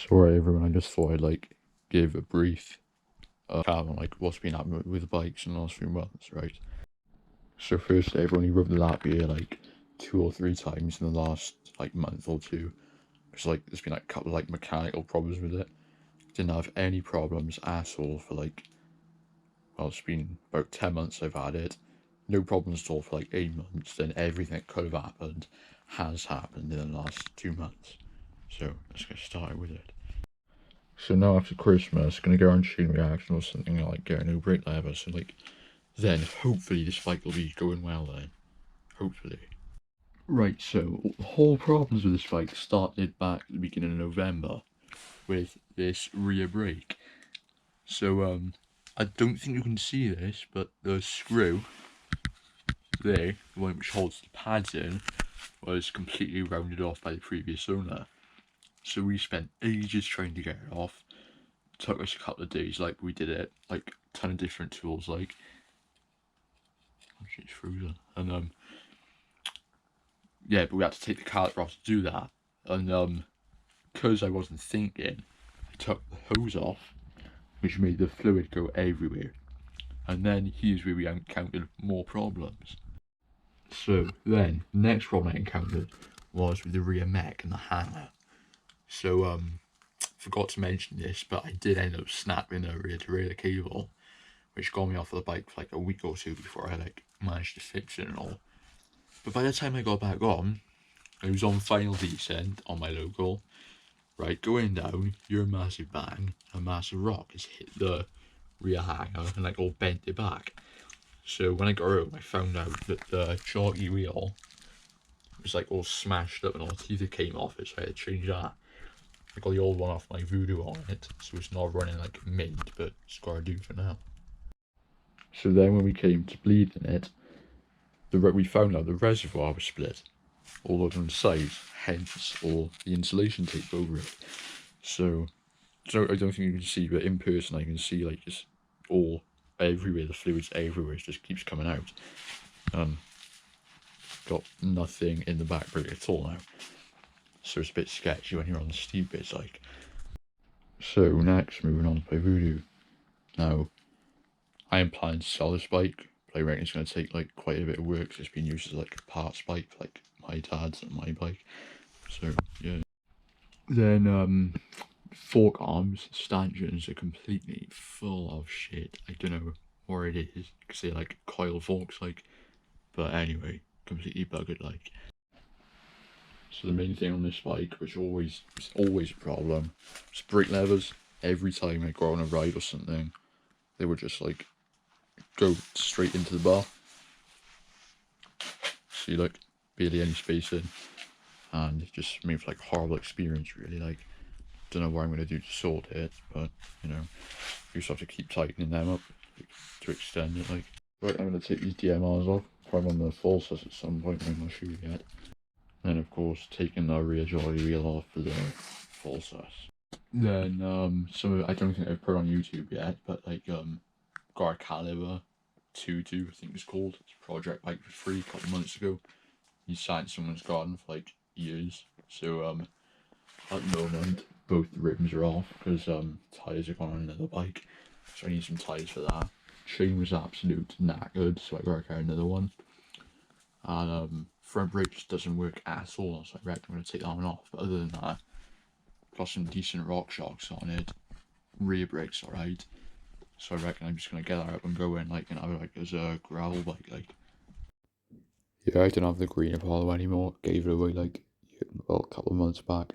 Sorry everyone, I just thought I'd like give a brief account on like what's been happening with the bikes in the last few months, right? So firstly, I've only rode the Lapierre like 2 or 3 times in the last like month or two. It's like there's been like a couple of like mechanical problems with it. Didn't have any problems at all for like, well, it's been about 10 months I've had it. No problems at all for like 8 months. Then everything that could have happened has happened in the last 2 months. So let's get started with it. So now after Christmas, gonna go on chain reaction or something like get a new brake lever. So like, then hopefully this bike will be going well then. Hopefully. Right, so the whole problems with this bike started back at the beginning of November with this rear brake. So I don't think you can see this, but the screw there, the one which holds the pads in, was completely rounded off by the previous owner. So we spent ages trying to get it off. Took us a couple of days, like we did it, like a ton of different tools, like it's frozen. And yeah, but we had to take the caliper off to do that. And because I wasn't thinking, I took the hose off, which made the fluid go everywhere. And then here's where we encountered more problems. So then, the next problem I encountered was with the rear mech and the hanger. So forgot to mention this, but I did end up snapping the rear derailleur cable, which got me off of the bike for like a week or two before I like managed to fix it and all. But by the time I got back on, I was on final descent on my local. Right, going down, you're a massive bang, a massive rock has hit the rear hanger and like all bent it back. So when I got home, I found out that the jockey wheel was like all smashed up and all the teeth came off it, so I had to change that. I got the old one off my Voodoo on it, so it's not running like mint, but it's gotta do for now. So then when we came to bleeding it, we found out the reservoir was split all over on the sides, hence all the insulation tape over it. So I don't think you can see, but in person I can see like it's all everywhere, the fluid's everywhere, it just keeps coming out. Got nothing in the back brake at all now. So it's a bit sketchy when you're on the steep bits like. So next, moving on to my Voodoo. Now, I am planning to sell this bike, but I reckon it's going to take like quite a bit of work because it's been used as like a parts bike for like my dad's and my bike. So yeah. Then fork arms, stanchions are completely full of shit. I don't know what it is because they're like coil forks like, but anyway, completely buggered like. So the main thing on this bike, which is always a problem, is brake levers. Every time I go on a ride or something, they would just like go straight into the bar. See, like barely any space in, and it just made for like horrible experience. Really, like don't know what I'm gonna do to sort it, but you know, you just have to keep tightening them up to extend it. Like, right, I'm gonna take these DMRs off. Probably on the full sus at some point. I'm not sure yet. And of course, taking the rear jolly wheel off for the full sus. Then some of I don't think I've put on YouTube yet, but like got a caliber 22, I think it's called. It's a project bike for free a couple months ago. He sat in someone's garden for like years. So at the moment both the rims are off because tyres are gone on another bike. So I need some tyres for that. Chain was absolute knackered, so I got another one. And front brake just doesn't work at all, so I reckon I'm going to take that one off. But other than that, got some decent rock shocks on it. Rear brake's alright. So I reckon I'm just going to get that up and go in like, and have it like as a gravel bike like. Yeah, I don't have the green Apollo anymore. Gave it away like, well, a couple of months back.